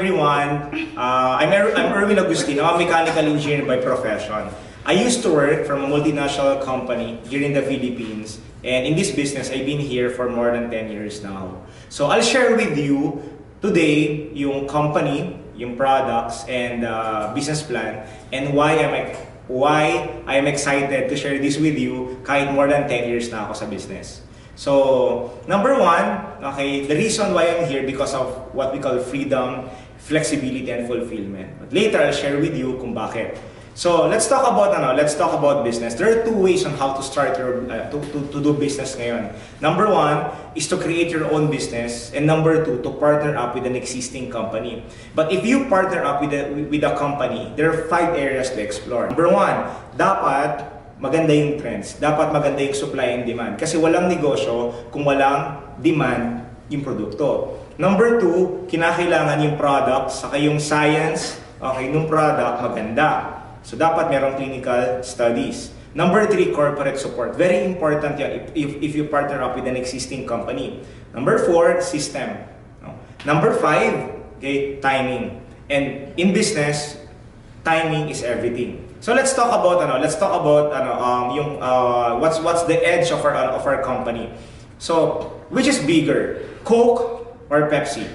everyone. I'm Erwin Agustin. I'm a mechanical engineer by profession. I used to work from a multinational company here in the Philippines. And in this business, I've been here for more than 10 years now. So I'll share with you today yung company, yung products, and business plan, and why I'm excited to share this with you kahit more than 10 years na ako sa business. So, number one, okay, the reason why I'm here because of what we call freedom, flexibility, and fulfillment. But later, I'll share with you kung bakit. So, let's talk about business. There are two ways on how to start your to do business ngayon. Number one is to create your own business, and number two, to partner up with an existing company. But if you partner up with a company, there are 5 areas to explore. Number one, dapat maganda yung trends. Dapat maganda yung supply and demand. Kasi walang negosyo kung walang demand yung produkto. Number 2, kinakailangan yung product, saka yung science, okay, nung product maganda. So dapat merong clinical studies. Number 3, corporate support. Very important yan if you partner up with an existing company. Number 4, system. Number 5, okay, timing. And in business, timing is everything. So let's talk about yung what's the edge of our company. So which is bigger, Coke or Pepsi?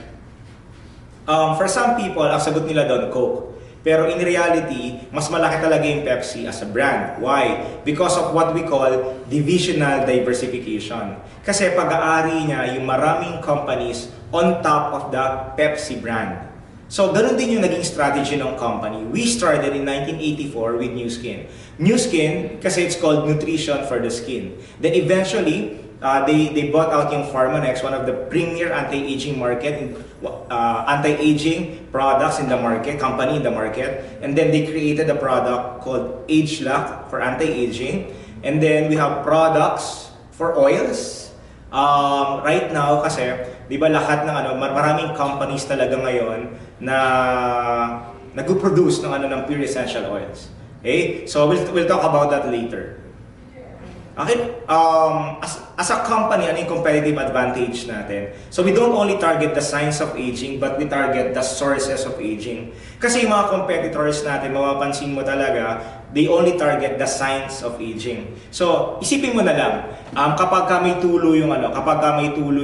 For some people, ang sagot nila doon Coke. Pero in reality, mas malaki talaga yung Pepsi as a brand. Why? Because of what we call divisional diversification. Kasi pag-aari niya yung maraming companies on top of the Pepsi brand. So, ganun din yung naging strategy ng company. We started in 1984 with New Skin. New Skin, kasi it's called nutrition for the skin. Then eventually, they bought out yung Pharmanex, one of the premier anti-aging anti-aging products in the market, company in the market. And then they created a product called Age-Lock for anti-aging. And then we have products for oils. Right now, kasi, di ba lahat ng maraming companies talaga ngayon na nag-produce ng pure essential oils. Okay? So we'll talk about that later. Okay? As a company, ano yung competitive advantage natin? So we don't only target the science of aging, but we target the sources of aging. Kasi yung mga competitors natin, mapapansin mo talaga, they only target the science of aging. So isipin mo na lang, kapag may tulo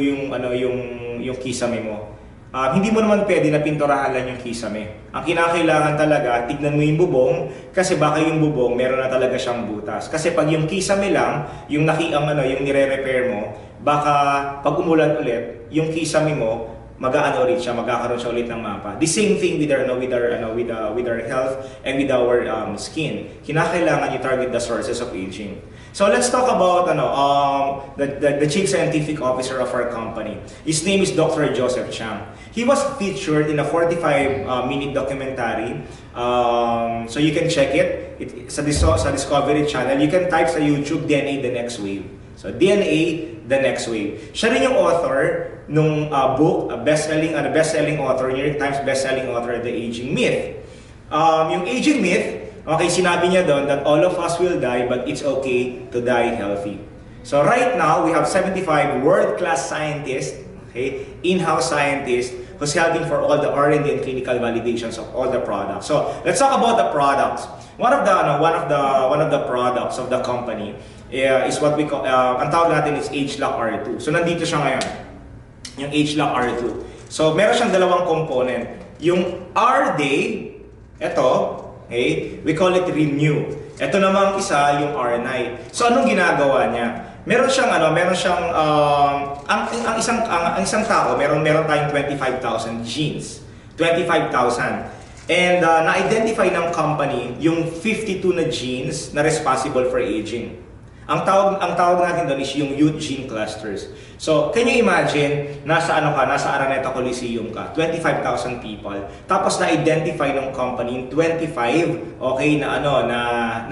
yung kisame mo, hindi mo naman pwede na pinturahan lang yung kisame. Ang kinakailangan talaga, tignan mo yung bubong, kasi baka yung bubong meron na talaga siyang butas. Kasi pag yung kisame lang, yung nire-repair mo, baka pag umulan ulit, yung kisame mo magkakaroon siya ulit ng mapa. The same thing with our health and with our skin. Kinakailangan i-target the sources of aging. So let's talk about the chief scientific officer of our company. His name is Dr. Joseph Chang. He was featured in a 45-minute documentary. So you can check it. It's sa Discovery Channel. You can type sa YouTube, DNA The Next Wave. So DNA The Next Wave. Siya rin yung author nung book, best-selling author, New York Times best-selling author, The Aging Myth. Yung Aging Myth, okay, sinabi niya doon that all of us will die, but it's okay to die healthy. So right now, we have 75 world-class scientists, okay, in-house scientists, who's helping for all the R&D and clinical validations of all the products. So let's talk about the products. One of the products of the company is what we call, ang tawag natin is Age-Lock R2. So nandito siya ngayon, yung Age-Lock R2. So meron siyang dalawang component. Yung R-Day, ito, okay, we call it Renew. Ito namang isa, yung R-Night. So anong ginagawa niya? Meron siyang ang isang tao, meron tayong 25,000 genes. 25,000. And na-identify ng company yung 52 na genes na responsible for aging. Ang tawag natin doon is yung youth gene clusters. So, can you imagine, nasa Araneta Coliseum ka, 25,000 people, tapos na-identify ng company yung 25, okay, na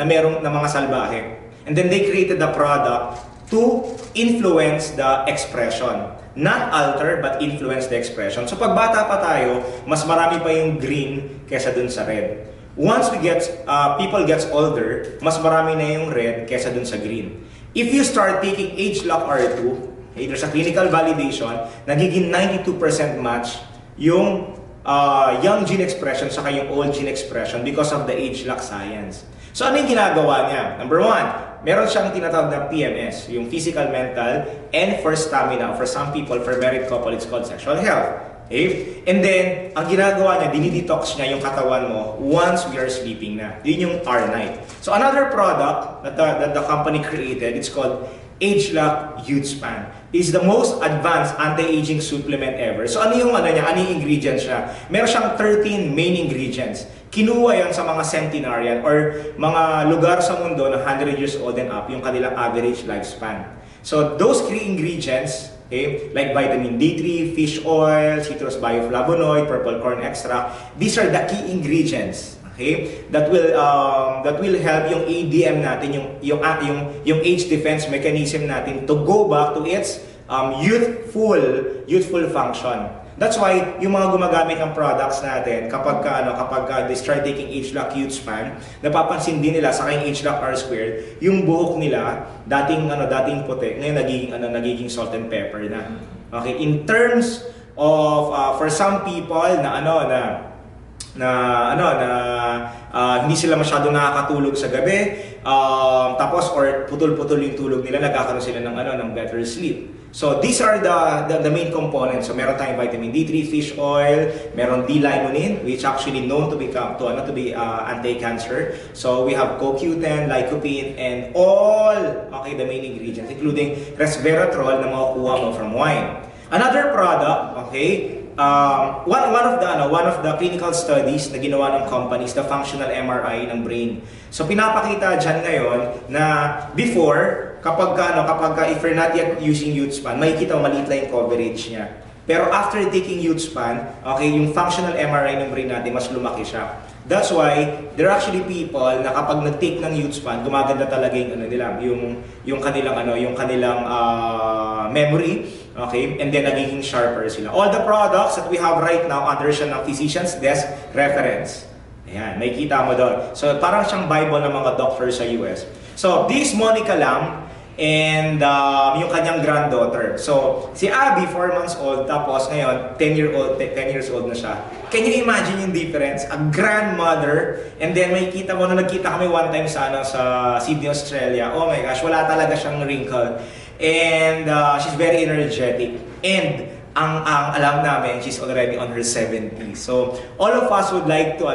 merong na mga salbahe. And then they created the product to influence the expression. Not alter, but influence the expression. So pag bata pa tayo, mas marami pa yung green kesa dun sa red. Once people gets older, mas marami na yung red kesa dun sa green. If you start taking Age-Lock R2, okay, there's a clinical validation, nagiging 92% match yung young gene expression saka yung old gene expression because of the age-lock science. So ano yung ginagawa niya? Number one, meron siyang tinatawag na PMS, yung physical, mental, and for stamina. For some people, for married couple, it's called sexual health. Okay? And then, ang ginagawa niya, dinidetox niya yung katawan mo once we are sleeping na. Yun yung R-Night. So another product that the company created, it's called Age-Lock Youth Span. Is the most advanced anti-aging supplement ever. So ano yung ingredients siya? Meron siyang 13 main ingredients. Kinuha yan sa mga centenarian or mga lugar sa mundo na 100 years old and up, yung kanilang average lifespan. So those 3 ingredients, okay, like vitamin D3, fish oil, citrus bioflavonoid, purple corn extract, these are the key ingredients. Okay, that will help yung ADM natin, yung age defense mechanism natin to go back to its youthful function. That's why yung mga gumagamit ng products natin kapag they start taking Age-Lock Youth Span, napapansin din nila sa kayong Age-Lock R squared, yung buhok nila dating puti, ngayon nagiging salt and pepper na. Okay, in terms of for some people hindi sila masyado nakakatulog sa gabi, tapos or putol-putol yung tulog nila, nagkakaroon sila ng better sleep. So these are the main components. So meron tayong vitamin D3, fish oil, meron D-limonene, which actually known to be anti-cancer. So we have CoQ10, lycopene, and all the main ingredients, including resveratrol na makukuha mo from wine. Another product, one of the clinical studies na ginawa ng company is the functional MRI ng brain. So pinapakita dyan ngayon na before, kapag if you're not yet using youth span, makikita mo maliit lang yung coverage niya. Pero after taking youth span, yung functional MRI ng brain natin mas lumaki siya. That's why there are actually people na kapag nag-take ng youth span, gumaganda talaga yung kanilang memory, okay? And then nagiging sharper sila. All the products that we have right now under siya ng physician's desk reference. Ayan, makikita mo doon. So parang siyang Bible ng mga doctors sa US. So this Monica Lam and yung kanyang granddaughter. So si Abby 4 months old, tapos ngayon 10 years old na siya. Can you imagine yung difference? A grandmother, and then makikita mo na nagkita kami one time sa Sydney, Australia. Oh my gosh, wala talaga siyang wrinkle. And she's very energetic. And ang alam namin, she's already on her 70s. So all of us would like to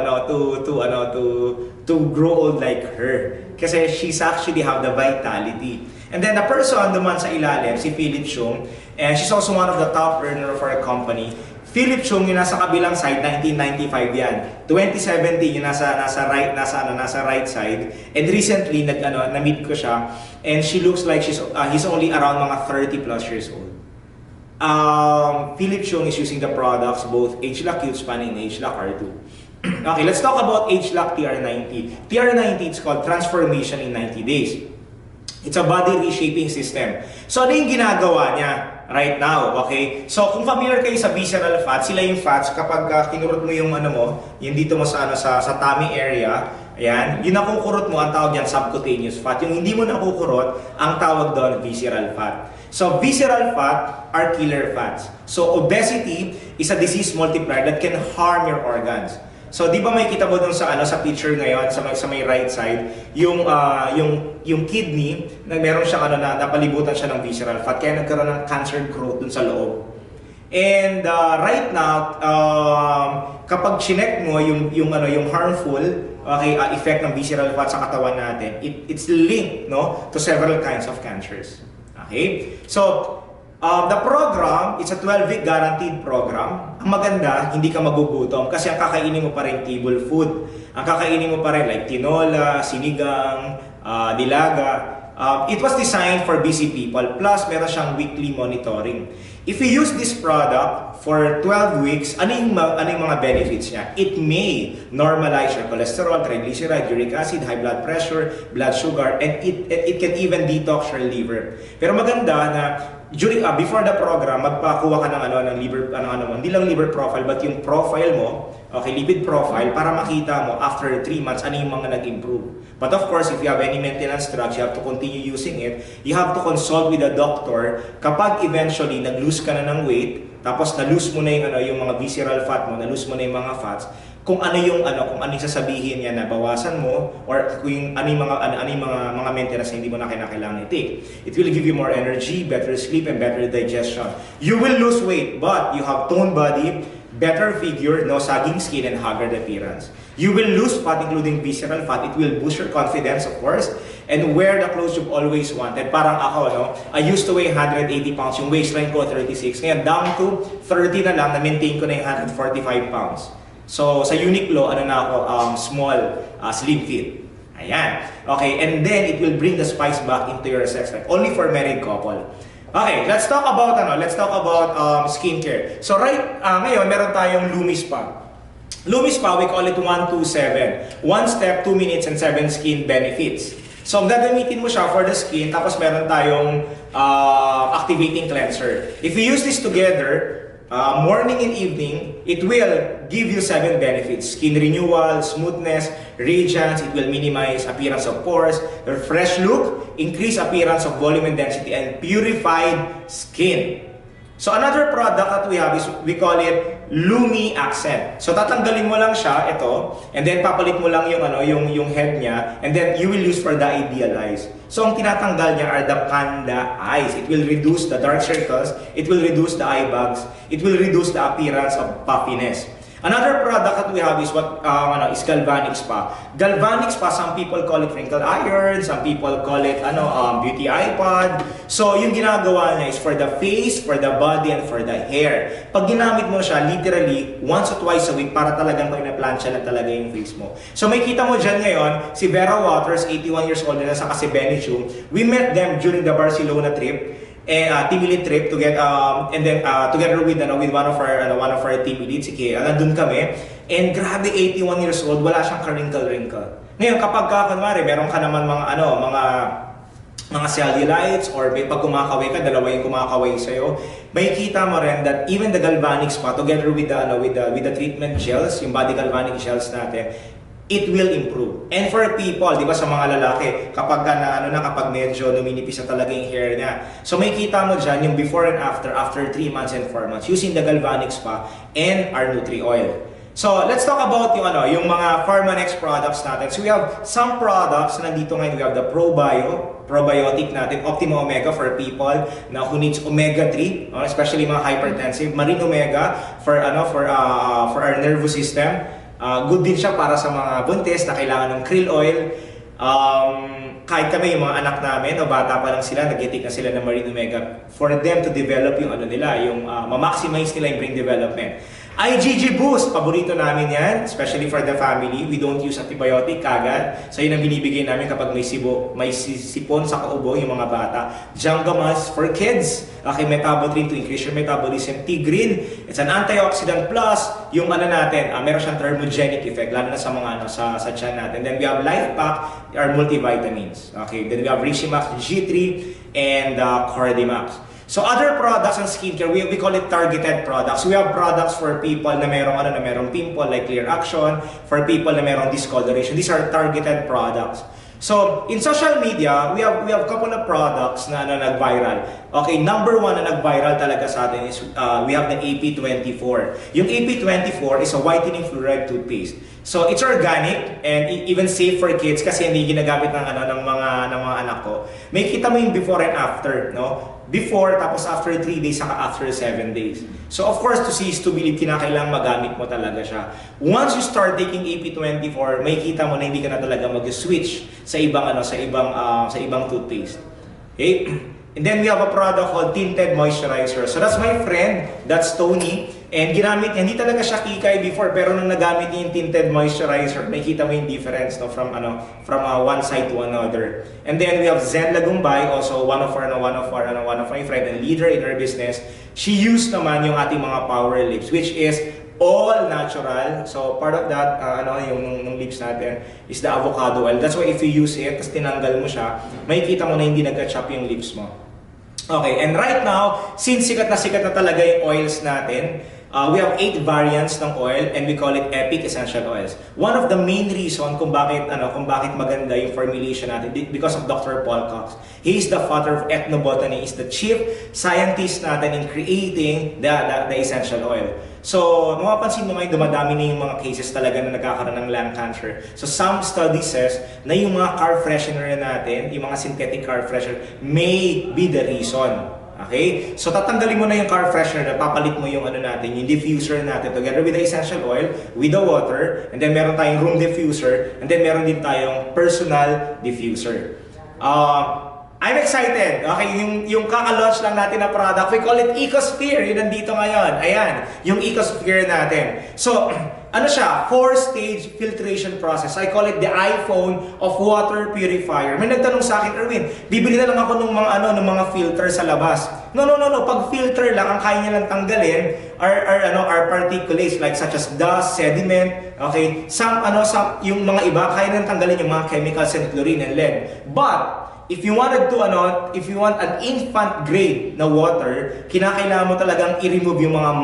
grow old like her. Kasi she's actually have the vitality. And then the person naman sa ilalim, si Philip Chung, and she's also one of the top earner for a company. Philip Chung, yung nasa kabilang side, 1995 yan. 2017, yung nasa right side. And recently, na-meet ko siya. And she looks like he's only around mga 30 plus years old. Philip Chung is using the products, both Age-Lock Youth Span and Age-Lock R2. Okay, let's talk about Age-Lock TR90. TR90, it's called Transformation in 90 Days. It's a body reshaping system. So ano yung ginagawa niya right now? Okay? So kung familiar kayo sa visceral fats, sila yung fats kapag kinurot mo yung yung dito mo sa tummy area, ayan, yung nakukurot mo, ang tawag yan subcutaneous fat. Yung hindi mo nakukurot, ang tawag doon visceral fat. So visceral fat are killer fats. So obesity is a disease multiplier that can harm your organs. So di ba may kita mo dun sa picture ngayon sa may right side yung kidney na meron siyang napalibutan siya ng visceral fat kaya nagkaroon ng cancer growth dun sa loob. And right now kapag chinek mo yung harmful effect ng visceral fat sa katawan natin, it's linked to several kinds of cancers. Okay? So the program, it's a 12-week guaranteed program. Ang maganda, hindi ka magugutom kasi ang kakainin mo pa rin table food. Ang kakainin mo pa rin like tinola, sinigang, nilaga. It was designed for busy people, plus meron siyang weekly monitoring. If you use this product for 12 weeks, ano yung mga benefits niya? It may normalize your cholesterol, triglyceride, uric acid, high blood pressure, blood sugar, and it can even detox your liver. Pero maganda na before the program, magpakuha ka ng liver, hindi lang liver profile, but yung profile mo, okay, lipid profile, para makita mo after 3 months ano yung mga nag-improve. But of course, if you have any maintenance drugs, you have to continue using it. You have to consult with a doctor kapag eventually nag-lose ka na ng weight, tapos na-lose mo na yung mga visceral fat mo, na-lose mo na yung mga fats, kung ano yung sasabihin niya na bawasan mo, or kung ano yung mga maintenance na hindi mo na kailangan i-take. It will give you more energy, better sleep, and better digestion. You will lose weight, but you have toned body, better figure, no sagging skin, and haggard appearance. You will lose fat, including visceral fat. It will boost your confidence, of course, and wear the clothes you've always wanted. Parang ako, no? I used to weigh 180 pounds. Yung waistline ko, 36. Ngayon, down to 30 na lang, na-maintain ko na yung 145 pounds. So, sa Uniqlo, small, slim fit. Ayan. Okay, and then it will bring the spice back into your sex life. Only for married couple. Okay, let's talk about skincare. So, ngayon, meron tayong Lumis pa. Lumis pa, we call it 127. 1 step, 2 minutes, and 7 skin benefits. So, gagamitin mo siya for the skin, tapos meron tayong activating cleanser. If you use this together, morning and evening, it will give you 7 benefits. Skin renewal, smoothness, radiance, it will minimize appearance of pores, fresh look, increase appearance of volume and density, and purified skin. So another product that we have is, we call it Lumi Accent. So tatanggalin mo lang siya, ito, and then papalit mo lang yung head niya, and then you will use for the ideal eyes. So ang tinatanggal niya are the panda eyes. It will reduce the dark circles, it will reduce the eye bags, it will reduce the appearance of puffiness. Another product that we have is is Galvanic Spa. Galvanic Spa, some people call it wrinkle iron, some people call it beauty iPod. So yung ginagawa niya is for the face, for the body, and for the hair. Pag ginamit mo siya literally once or twice a week, para talagang pinaplansya na talaga yung face mo. So may kita mo dyan ngayon, si Vera Waters, 81 years old na, saka si Benny Chu. We met them during the Barcelona trip. Team Elite trip to get and then together with one of our team elite, si Kaya, nandun kami, and grabe, 81 years old, wala siyang ka-wrinkle. Ngayon, kapag kunwari meron ka naman mga cellulites, or pag kumakaway ka, dalawa yung kumakaway sa'yo, may kita mo rin that even the Galvanic Spa together with the treatment gels, yung body galvanic gels natin, it will improve. And for people, di ba, sa mga lalaki, kapag kapag medyo numinipis na talaga yung hair niya. So may kita mo dyan yung before and after 3 months and 4 months using the Galvanic Spa and our Nutri Oil. So let's talk about yung mga Pharmanex products natin. So we have some products na nandito ngayon. We have the probiotic natin, Optima Omega for people na who needs omega-3, especially mga hypertensive, Marine Omega for our nervous system. Good din siya para sa mga buntis na kailangan ng krill oil. Kahit kami, yung mga anak namin, bata pa lang sila, nag-take na sila ng Marine Omega for them to develop yung ma-maximize nila yung brain development. IgG Boost, paborito namin yan, especially for the family. We don't use antibiotic kagad. So yun ang binibigay namin kapag may sipon sa kaubo yung mga bata. Jungamas for kids. Okay, Metabotrine to increase your metabolism. Tigrin, it's an antioxidant plus yung natin, meron siyang thermogenic effect, lalo na sa mga sa tiyan natin. Then we have Life Pack, our multivitamins. Okay, then we have Rishimax G3 and Cordimax. So other products and skincare, we call it targeted products. We have products for people na merong pimple like Clear Action, for people na merong discoloration. These are targeted products. So in social media, we have couple of products na nag-viral. Okay, number 1 na nag-viral talaga sa atin is we have the AP24. Yung AP24 is a whitening fluoride toothpaste. So it's organic and even safe for kids kasi hindi ginagamit ng mga anak ko. May kita mo yung before and after, no? Before, tapos after 3 days, saka after 7 days. So of course, to see is to believe, kinakailangan magamit mo talaga siya. Once you start taking AP24, may kita mo na hindi ka na talaga mag-switch sa ibang toothpaste. Okay? And then we have a product called Tinted Moisturizer. So that's my friend, that's Tony. And ginamit niya, hindi talaga siya kikay before, pero nung nagamit niya yung Tinted Moisturizer, makikita mo yung difference, no, from one side to another. And then we have Zen Lagumbay, also one of my friend and leader in her business. She used naman yung ating mga power lips, which is all natural. So part of that, yung lips natin is the avocado oil. That's why if you use it, tapos tinanggal mo siya, makikita mo na hindi nag-chop yung lips mo. Okay, and right now, since sikat na talaga yung oils natin, We have 8 variants ng oil and we call it epic essential oils. One of the main reason kung bakit maganda yung formulation natin because of Dr. Paul Cox. He is the father of ethnobotany, is the chief scientist natin in creating the essential oil. So, mapapansin mo ngayon, dumadami na yung mga cases talaga na nagkakaroon ng lung cancer. So, some study says na yung mga car freshener natin, yung mga synthetic car freshener, may be the reason. Okay? So, tatanggalin mo na yung car freshener, papalit mo yung natin, yung diffuser natin together with the essential oil, with the water, and then meron tayong room diffuser, and then meron din tayong personal diffuser. I'm excited. Okay, yung kaka-launch lang natin na product, we call it Ecosphere. Yun nandito ngayon. Ayan, yung Ecosphere natin. So, ano siya? 4-stage filtration process. I call it the iPhone of water purifier. May nagtanong sa akin, Erwin, bibili na lang ako ng mga filter sa labas. No. Pag filter lang, ang kaya niya lang tanggalin are particulates like such as dust, sediment, okay? Yung mga iba, kaya nilang tanggalin yung mga chemicals and chlorine and lead. But if you want an infant grade na water, kinakailangan mo talagang i-remove yung mga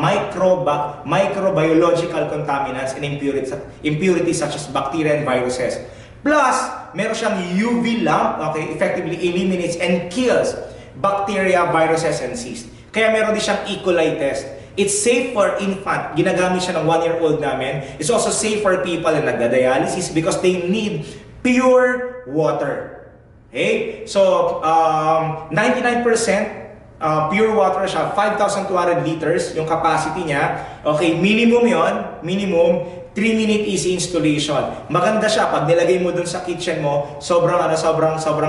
microbiological contaminants and impurities such as bacteria and viruses. Plus, meron siyang UV lamp, okay, effectively eliminates and kills bacteria, viruses, and cysts. Kaya meron din siyang E. coli test. It's safe for infant. Ginagamit siya ng 1-year-old namin. It's also safe for people na nagda-dialysis because they need pure water. Okay? So, 99% pure water siya, 5,200 liters yung capacity niya. Okay, minimum yon, minimum 3-minute easy installation. Maganda siya pag nilagay mo dun sa kitchen mo, sobrang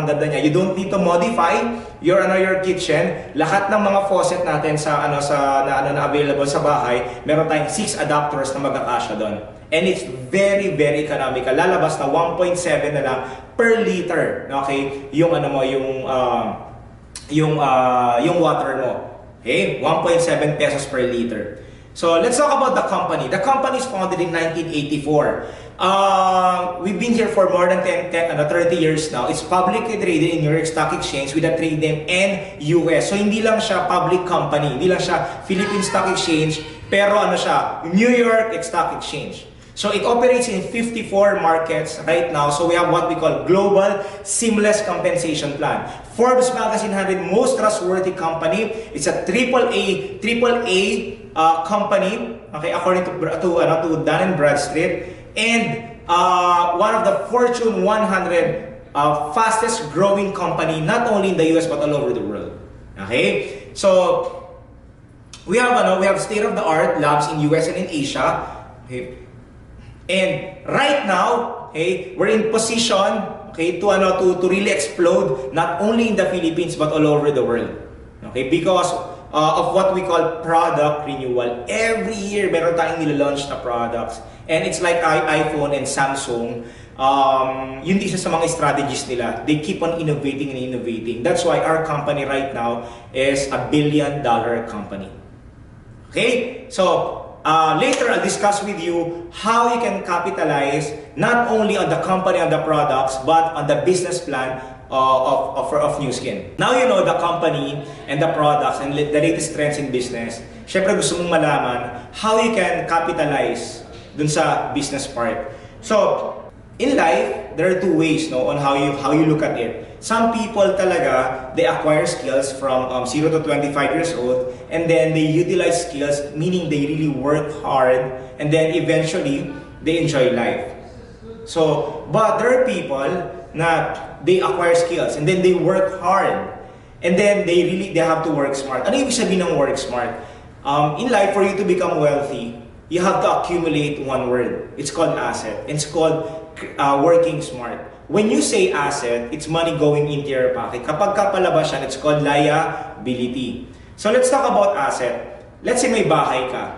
ganda niya. You don't need to modify your kitchen. Lahat ng mga faucet natin na available sa bahay, meron tayong 6 adapters na magkakasya doon. And it's very, very economical. Lalabas na 1.7 na lang per liter. Okay? Yung water mo. Okay? 1.7 pesos per liter. So, let's talk about the company. The company is founded in 1984. We've been here for more than 30 years now. It's publicly traded in New York Stock Exchange with a trade name NUS. So, hindi lang siya public company. Hindi lang siya Philippine Stock Exchange. Pero siya? New York Stock Exchange. So, it operates in 54 markets right now. So, we have what we call Global Seamless Compensation Plan. Forbes Magazine had it most trustworthy company. It's a AAA company, okay, according to Dun & Bradstreet, and one of the Fortune 100 fastest growing company, not only in the US but all over the world. Okay, so we have state-of-the-art labs in US and in Asia. Okay. And right now, okay, we're in position, okay, to really explode not only in the Philippines but all over the world. Okay, because of what we call product renewal. Every year, meron tayong nilalaunch na products. And it's like iPhone and Samsung. Yun din sa mga strategies nila. They keep on innovating and innovating. That's why our company right now is a $1 billion company. Okay? So, later I'll discuss with you how you can capitalize not only on the company and the products, but on the business plan of New Skin. Now you know the company and the products and the latest trends in business. Syempre gusto mong malaman how you can capitalize dun sa business part. So, in life, there are 2 ways on how you look at it. Some people talaga, they acquire skills from 0 to 25 years old, and then they utilize skills, meaning they really work hard, and then eventually, they enjoy life. So, but there are people na they acquire skills, and then they work hard, and then they have to work smart. Ano ibig sabihin ng work smart? In life, for you to become wealthy, you have to accumulate one word. It's called asset. It's called working smart. When you say asset, it's money going into your pocket. Kapag kapalabas yan, it's called liability. So let's talk about asset. Let's say may bahay ka.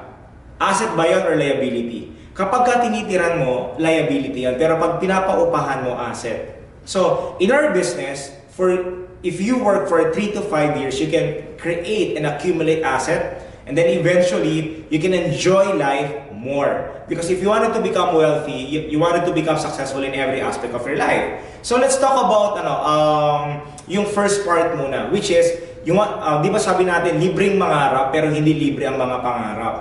Asset ba yun or liability? Kapag ka tinitiran mo, liability yan. Pero pag pinapaupahan mo, asset. So in our business, if you work for 3 to 5 years, you can create and accumulate asset. And then eventually, you can enjoy life more. Because if you wanted to become wealthy, you wanted to become successful in every aspect of your life. So let's talk about yung first part muna, which is, di ba sabi natin, libreng mangarap pero hindi libre ang mga pangarap.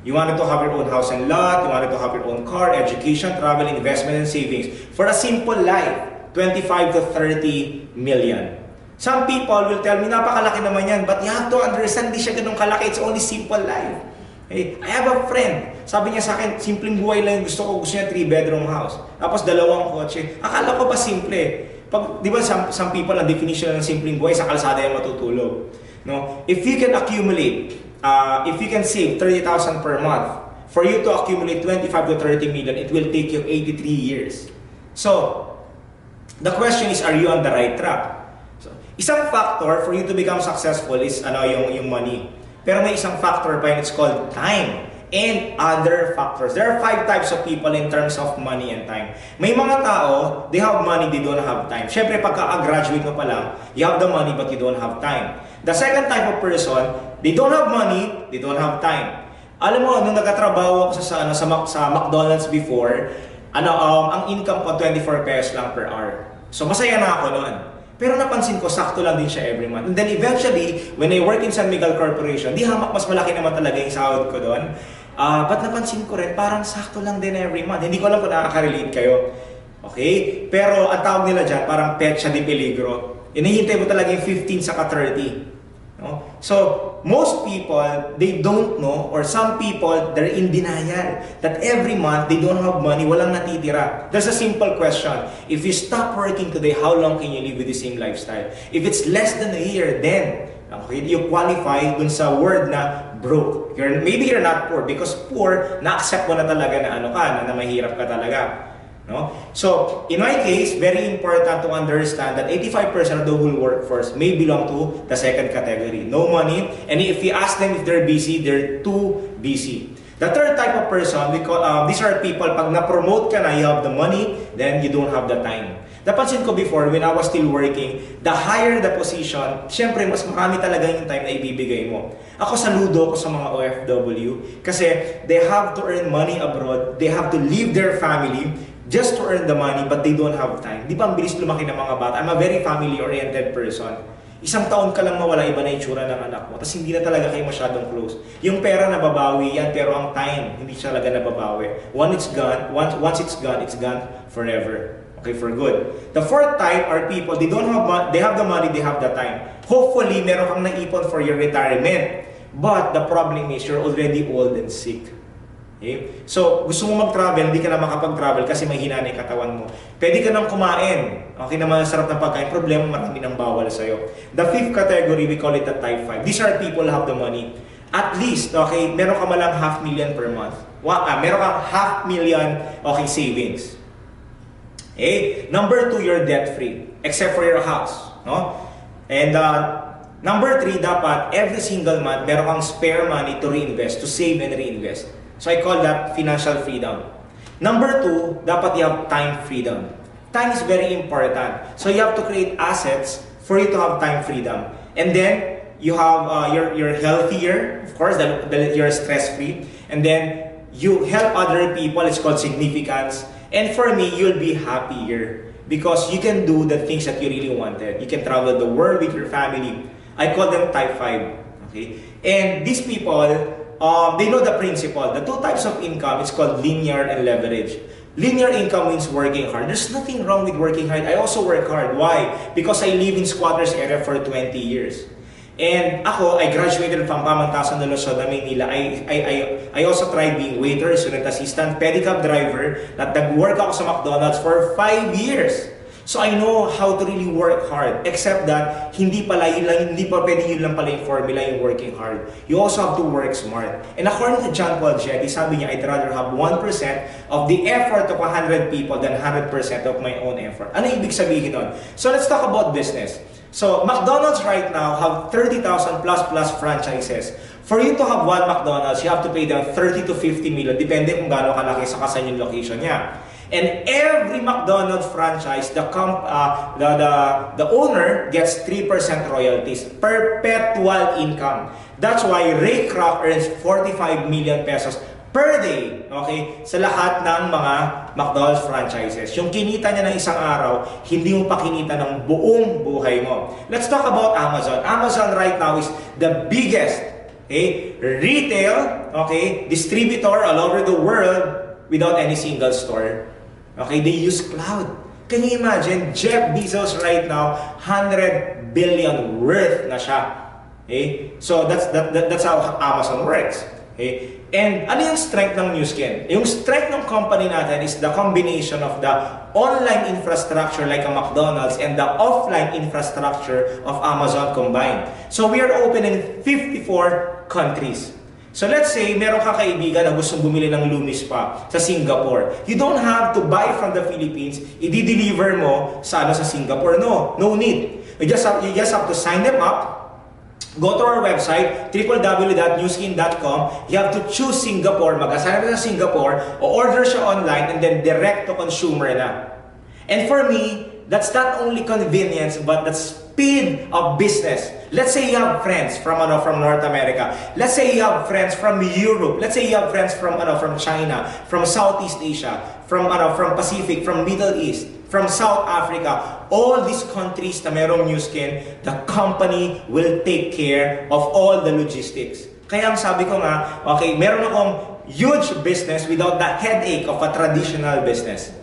You wanted to have your own house and lot, you wanted to have your own car, education, travel, investment, and savings. For a simple life, 25 to 30 million. Some people will tell me, napakalaki naman yan, but you have to understand, di siya ganun kalaki, it's only simple life. Hey, I have a friend, sabi niya sa akin, simpleng buhay lang yung gusto ko, gusto niya 3-bedroom house. Tapos 2 kotse. Akala ko ba simple? Pag, di ba some people, ang definition ng simpleng buhay, sa kalsada yung matutulog. No? If you can accumulate, if you can save 30,000 per month, for you to accumulate 25 to 30 million, it will take you 83 years. So, the question is, are you on the right track? So, isang factor for you to become successful is yung money. Pero may isang factor pa yun, it's called time and other factors. There are 5 types of people in terms of money and time. May mga tao, they have money, they don't have time. Siyempre, pagka-graduate mo pa lang, you have the money but you don't have time. The second type of person, they don't have money, they don't have time. Alam mo, nung nagkatrabaho ako sa McDonald's before, ang income ko 24 pesos lang per hour. So masaya na ako noon. Pero napansin ko, sakto lang din siya every month. And then eventually, when I work in San Miguel Corporation, di hamak mas malaki naman talaga yung sahod ko doon. But napansin ko rin, parang sakto lang din every month. Hindi ko alam kung nakaka-relate kayo. Okay? Pero ang tawag nila dyan, parang petsa di peligro. Inihintay mo talaga yung 15 saka 30. No? So, most people, they don't know, or some people, they're in denial that every month they don't have money, walang natitira. There's a simple question. If you stop working today, how long can you live with the same lifestyle? If it's less than a year, then okay, you qualify dun sa word na broke. Maybe you're not poor, because poor, na-accept mo na talaga na mahirap ka talaga. No? So, in my case, very important to understand that 85% of the whole workforce may belong to the second category. No money, and if you ask them if they're busy, they're too busy. The third type of person, we call, these are people, pag na-promote ka na, you have the money, then you don't have the time. Napansin ko before, when I was still working, the higher the position, syempre, mas marami talaga yung time na ibibigay mo. Ako saludo ko sa mga OFW, kasi they have to earn money abroad, they have to leave their family, just to earn the money, but they don't have time. Di ba ang bilis lumaki ng mga bata? I'm a very family-oriented person. Isang taon ka lang mawala, iba na itsura ng anak mo. Tapos hindi na talaga kayo masyadong close. Yung pera nababawi yan, pero ang time, hindi siya talaga nababawi. Once it's gone forever. Okay, for good. The fourth type are people, they have the money, they have the time. Hopefully, meron kang naipon for your retirement. But the problem is, you're already old and sick. Okay? So, gusto mo mag-travel, hindi ka na makapag-travel kasi mahina na yung katawan mo. Pwede ka nang kumain. Okay naman, sarap ng pagkain. Problema, marami nang bawal sa'yo. The fifth category, we call it the type 5. These are people who have the money. At least, okay, meron ka malang 500,000 per month. Meron kang 500,000, okay, savings. Okay? Number 2, you're debt-free. Except for your house. No? And number 3, dapat every single month, meron kang spare money to reinvest, to save and reinvest. So I call that financial freedom. Number 2, dapat you have time freedom. Time is very important. So you have to create assets for you to have time freedom. And then you have you're healthier, of course, you're stress-free. And then you help other people. It's called significance. And for me, you'll be happier because you can do the things that you really wanted. You can travel the world with your family. I call them type 5. Okay, and these people. They know the principle. The 2 types of income, it's called linear and leverage. Linear income means working hard. There's nothing wrong with working hard. I also work hard. Why? Because I live in squatters area for 20 years. And ako, I graduated from Pamantasan de Luzon, Manila. I also tried being waiter, student assistant, pedicab driver, at nag-work ako sa McDonald's for 5 years. So I know how to really work hard, except that hindi pa pwede yun lang pala yung formula, yung working hard. You also have to work smart. And according to John Paul Getty, sabi niya, I'd rather have 1% of the effort of 100 people than 100% of my own effort. Ano ibig sabihin nun? So let's talk about business. So McDonald's right now have 30,000 plus franchises. For you to have one McDonald's, you have to pay them 30 to 50 million, depende kung gaano kalaki sa kasan yung location niya. And every McDonald's franchise, the owner gets 3% royalties, perpetual income. That's why Ray Kroc earns 45 million pesos per day, okay, sa lahat ng mga McDonald's franchises. Yung kinita niya ng isang araw, hindi mo pa kinita ng buong buhay mo. Let's talk about Amazon. Amazon right now is the biggest Okay? Retail, okay? Distributor all over the world without any single store. Okay? They use cloud. Can you imagine? Jeff Bezos right now, 100 billion worth na siya. Okay? So that's how Amazon works. Okay? And ano yung strength ng New Skin? Yung strength ng company natin is the combination of the online infrastructure like a McDonald's and the offline infrastructure of Amazon combined. So we are open in 54 countries. So let's say, meron ka kaibigan na gustong bumili ng Lumis pa sa Singapore. You don't have to buy from the Philippines, i-deliver mo sa Singapore. No need. You just have to sign them up. Go to our website, www.newskin.com. You have to choose Singapore, mag-assign ka sa Singapore, o order siya online, and then direct to consumer na. And for me, that's not only convenience, but the speed of business. Let's say you have friends from North America. Let's say you have friends from Europe. Let's say you have friends from China, from Southeast Asia, from Pacific, from Middle East, from South Africa. All these countries na merong New Skin, the company will take care of all the logistics. Kaya ang sabi ko nga, okay, meron akong huge business without the headache of a traditional business.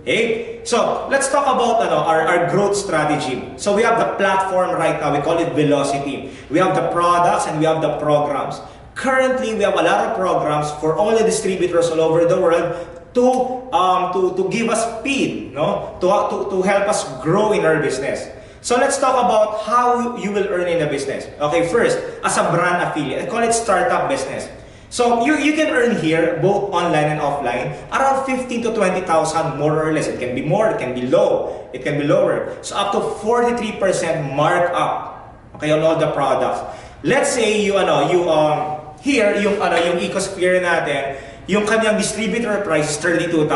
Okay? So, let's talk about our growth strategy. So, we have the platform right now. We call it Velocity. We have the products and we have the programs. Currently, we have a lot of programs for all the distributors all over the world to give us speed, no? To help us grow in our business. So let's talk about how you will earn in the business. Okay, first, as a brand affiliate, I call it startup business. So you can earn here, both online and offline, around 15 to 20,000 more or less. It can be more, it can be low, it can be lower. So up to 43% markup, okay, on all the products. Let's say here yung Ecosphere natin, yung kanyang distributor price is 32,000.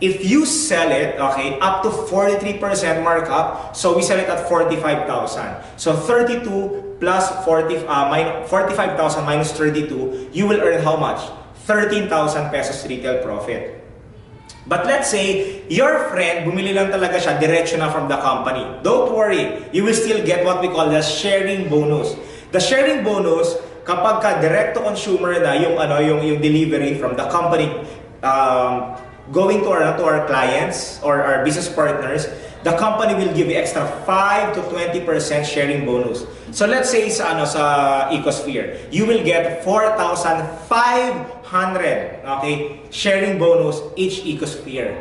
If you sell it, okay, up to 43% markup, so we sell it at 45,000. So 32 plus 45,000 minus 32, you will earn how much? 13,000 pesos retail profit. But let's say, your friend, bumili lang talaga siya, diretso na from the company. Don't worry, you will still get what we call the sharing bonus. The sharing bonus, kapag ka direct to consumer na yung delivery from the company going to our clients or our business partners, the company will give you extra 5 to 20% sharing bonus. So let's say sa Ecosphere, you will get 4,500, okay, sharing bonus each Ecosphere.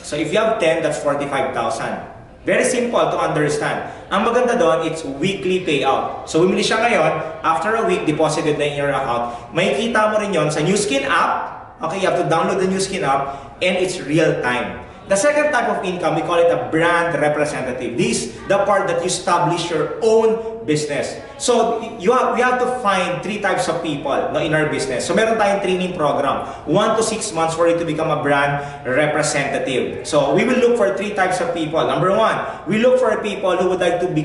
So if you have 10, that's 45,000. Very simple to understand. Ang maganda doon, it's weekly payout. So, bumili siya ngayon, after a week, deposited na in your account. Makikita mo rin yon sa New Skin app. Okay, you have to download the New Skin app, and it's real time. The second type of income, we call it a brand representative. This is the part that you establish your own business. So, we have to find 3 types of people in our business. So, meron tayong training program, 1 to 6 months for you to become a brand representative. So, we will look for 3 types of people. Number 1, we look for people who would like to be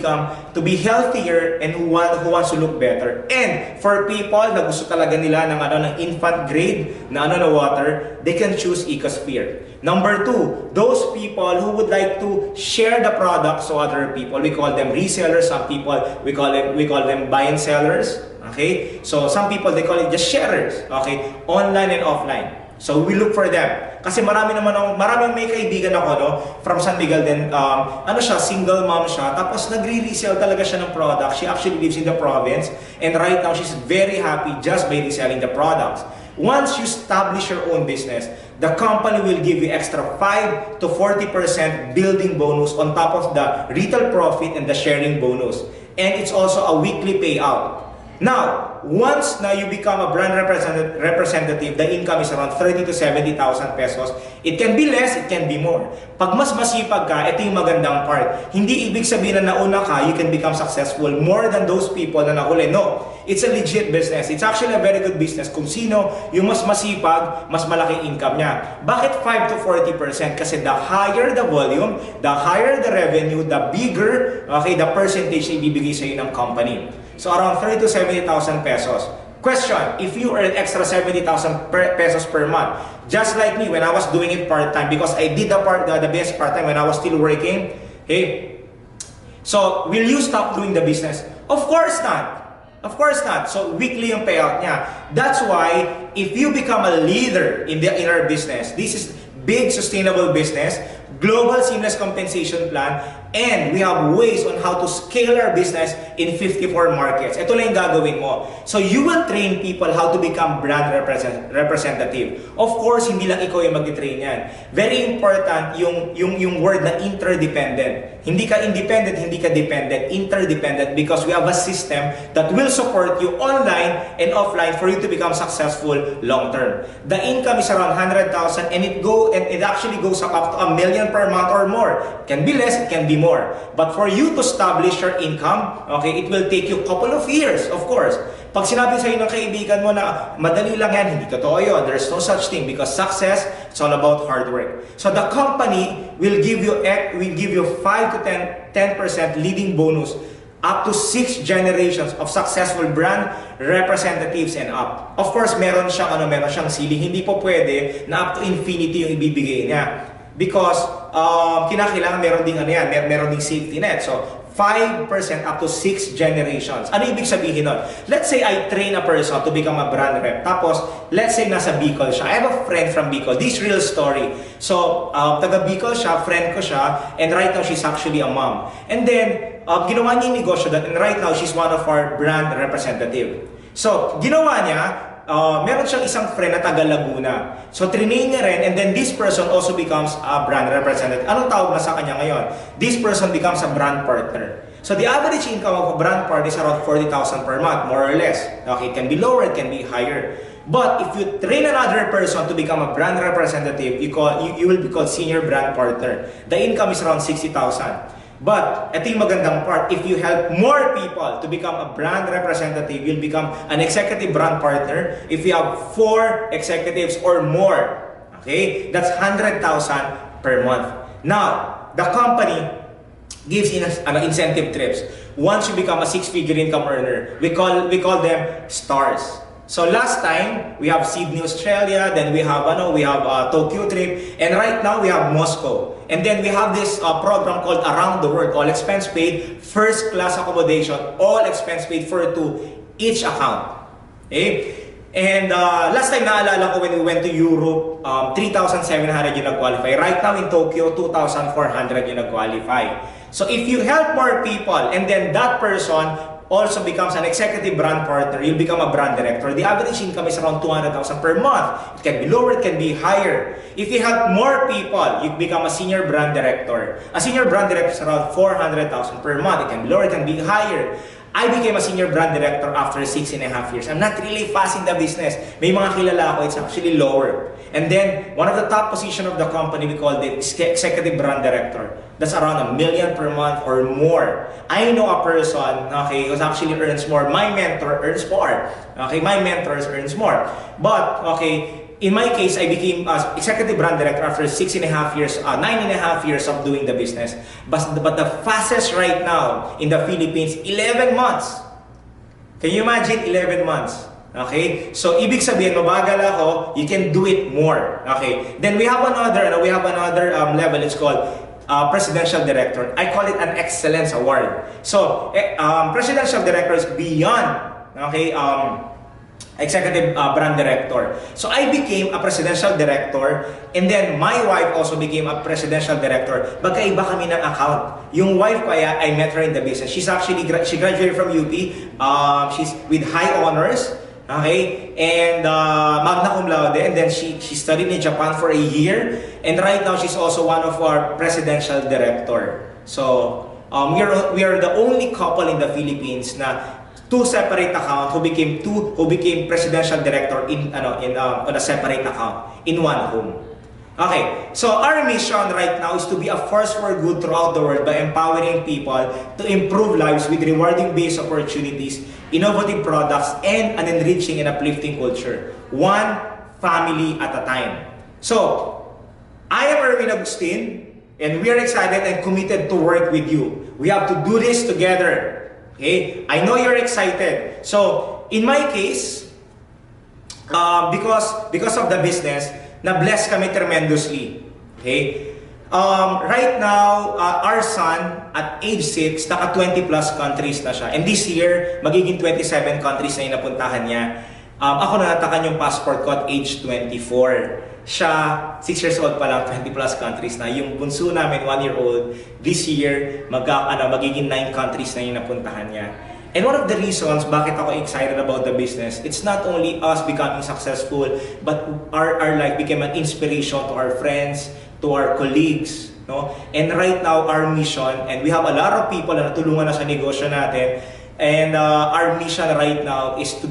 healthier and who wants to look better. And for people na gusto talaga nila ng infant grade na water, they can choose Ecosphere. Number 2, those people who would like to share the products to other people. We call them resellers. Some people, we call them buy and sellers. Okay? So, some people, they call it just sharers. Okay? Online and offline. So, we look for them. Kasi maraming may kaibigan ako, from San Miguel din, single mom siya, tapos nagre-resell talaga siya ng product. She actually lives in the province, and right now, she's very happy just by reselling the products. Once you establish your own business, the company will give you extra 5 to 40% building bonus on top of the retail profit and the sharing bonus. And it's also a weekly payout. Now, once na you become a brand representative, the income is around 30 to 70,000 pesos. It can be less, it can be more. Pag mas masipag ka, ito yung magandang part. Hindi ibig sabihin na nauna ka, you can become successful more than those people na nahuli. No, it's a legit business. It's actually a very good business. Kung sino yung mas masipag, mas malaking income niya. Bakit 5 to 40%? Kasi the higher the volume, the higher the revenue, the bigger the percentage na ibibigay sa iyo ng company. So around 30 to 70,000 pesos. Question, if you earn extra 70,000 pesos per month, just like me when I was doing it part-time, because I did the business part-time when I was still working, hey, so will you stop doing the business? Of course not. Of course not. So weekly yung payout niya. That's why if you become a leader in our business, this is big sustainable business, global seamless compensation plan, and we have ways on how to scale our business in 54 markets. Ito lang yung gagawin mo. So you will train people how to become brand representative. Of course, hindi lang ikaw yung mag-train yan. Very important yung word na interdependent. Hindi ka independent, hindi ka dependent, interdependent, because we have a system that will support you online and offline for you to become successful long term. The income is around 100,000 and it actually goes up to $1 million per month or more. It can be less, it can be more. But for you to establish your income, okay, it will take you a couple of years, of course. Pag sinabi sa'yo ng kaibigan mo na madali lang yan, hindi totoo yun. There's no such thing because success, it's all about hard work. So the company will give you 5 to 10% leading bonus up to 6 generations of successful brand representatives and up. Of course, meron siyang ceiling. Hindi po pwede na up to infinity yung ibibigay niya. Because kinakailangan meron ding safety net. So 5% up to 6 generations. Ano ibig sabihin nun? Let's say I train a person to become a brand rep. Tapos, let's say nasa Bicol siya. I have a friend from Bicol. This real story. So, taga Bicol siya, friend ko siya, and right now she's actually a mom. And then, ginawa niya yung negosyo doon, and right now she's one of our brand representative. So, ginawa niya, meron siyang isang friend na taga Laguna. So, trinain niya rin, and then this person also becomes a brand representative. Anong tawag na sa kanya ngayon? This person becomes a brand partner. So, the average income of a brand partner is around 40,000 per month, more or less. Okay, it can be lower, it can be higher. But if you train another person to become a brand representative, you will be called senior brand partner. The income is around 60,000. But, ito yung magandang part, if you help more people to become a brand representative, you'll become an executive brand partner. If you have 4 executives or more, okay, that's 100,000 per month. Now, the company gives incentive trips. Once you become a 6-figure income earner, we call them stars. So last time, we have Sydney, Australia, then we have Tokyo trip, and right now we have Moscow. And then we have this program called Around the World, all expense paid, first class accommodation, all expense paid for each account. Okay? And last time naalala ko when we went to Europe, 3,700 yung nag-qualify. Right now in Tokyo, 2,400 yung nag-qualify. So if you help more people, and then that person also becomes an executive brand partner, you'll become a brand director. The average income is around 200,000 per month. It can be lower, it can be higher. If you help more people, you become a senior brand director. A senior brand director is around 400,000 per month. It can be lower, it can be higher. I became a senior brand director after 6.5 years. I'm not really fast in the business. May mga kilala ko, it's actually lower. And then, one of the top position of the company, we call it executive brand director. That's around $1 million per month or more. I know a person, okay, who actually earns more. My mentor earns more. Okay, my mentors earns more. But, okay, in my case, I became executive brand director after 9.5 years of doing the business. But the fastest right now in the Philippines, 11 months. Can you imagine 11 months? Okay? So, ibig sabihin, mabagal ako, you can do it more. Okay? Then we have another level, it's called Presidential Director. I call it an Excellence Award. So, Presidential Director is beyond, okay, executive brand director. So I became a presidential director, and then my wife also became a presidential director. Magkaiba kami ng account. Yung wife ko, I met her in the business. She graduated from UP. She's with high honors. Okay? And magna cum laude. And then she studied in Japan for a year. And right now, she's also one of our presidential director. So, we are the only couple in the Philippines na 2 separate accounts who became presidential director on a separate account in one home. Okay, so our mission right now is to be a force for good throughout the world by empowering people to improve lives with rewarding based opportunities, innovative products, and an enriching and uplifting culture, one family at a time. So, I am Erwin Agustin, and we are excited and committed to work with you. We have to do this together. Okay? I know you're excited. So, in my case, because of the business, na-bless kami tremendously. Okay? Right now, our son at age 6, naka 20 plus countries na siya. And this year, magiging 27 countries na yung napuntahan niya. Ako natakan yung passport ko at age 24. Siya, 6 years old pa lang, 20 plus countries na. Yung bunso namin, 1 year old, this year, magiging 9 countries na yung napuntahan niya. And one of the reasons bakit ako excited about the business, it's not only us becoming successful, but our life became an inspiration to our friends, to our colleagues, no? And right now, our mission, and we have a lot of people na natulungan na sa negosyo natin, and our mission right now is to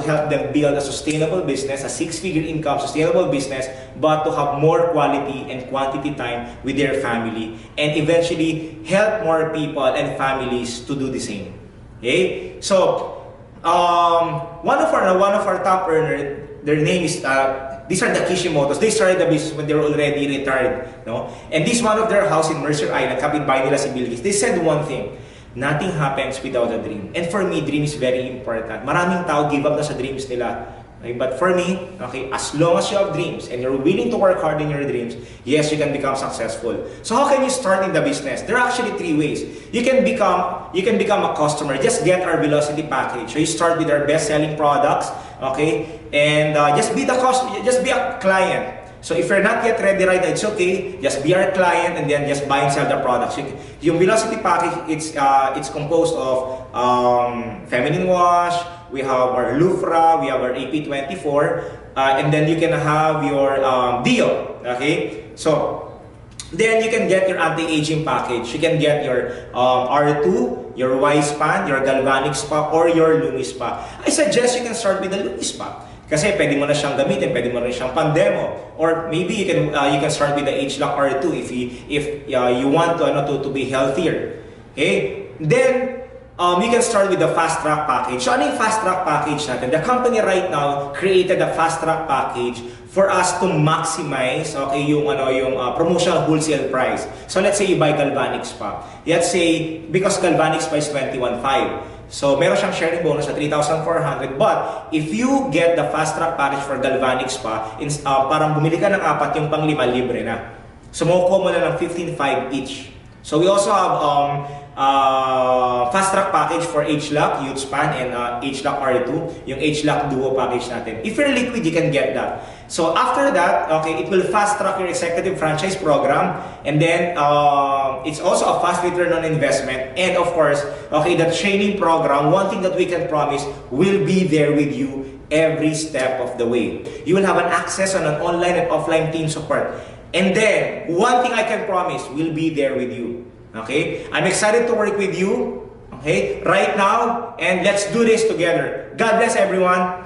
help them build a sustainable business, a 6-figure income sustainable business, but to have more quality and quantity time with their family, and eventually help more people and families to do the same. Okay? So, one of our top earners, their name is these are the Kishimotos. They started the business when they were already retired, no? And this one of their house in Mercer Island, kapitbahay nila si Bill Gates. They said one thing: nothing happens without a dream. And for me, dream is very important. Maraming tao give up na sa dreams nila. Okay? But for me, okay, as long as you have dreams and you're willing to work hard in your dreams, yes, you can become successful. So how can you start in the business? There are actually 3 ways. You can become a customer. Just get our velocity package. So you start with our best-selling products, okay, and just be a client. So if you're not yet ready right now, it's okay. Just be our client and then just buy and sell the products. Yung velocity package, it's composed of feminine wash. We have our Lufra, we have our AP24, and then you can have your Dio. Okay, so then you can get your anti-aging package. You can get your R2, your Y-Span, your Galvanic Spa, or your Lumi Spa. I suggest you can start with the Lumi Spa. Kasi pwede mo na siyang gamitin, pwede mo na siyang pang-demo. Or maybe you can start with the H-Lock R2 if you want to be healthier. Okay? Then you can start with the fast track package. So ano yung fast track package natin? The company right now created a fast track package for us to maximize yung promotional wholesale price. So let's say you buy Galvanic Spa. Let's say because Galvanic Spa is 21,500. So meron siyang sharing bonus sa 3,400. But if you get the fast track package for Galvanic Spa, parang bumili ka ng 4, yung pang 5 libre na. So makukuha mo na ng 15,500 each. So we also have fast track package for H-Lock, Youth Span, and H-Lock R2, yung H-Lock Duo package natin. If you're liquid, you can get that. So after that, okay, it will fast track your executive franchise program, and then it's also a fast return on investment. And of course, okay, the training program, one thing that we can promise, will be there with you every step of the way. You will have an access on an online and offline team support. And then, one thing I can promise, we'll be there with you. Okay? I'm excited to work with you, okay, right now, and let's do this together. God bless everyone.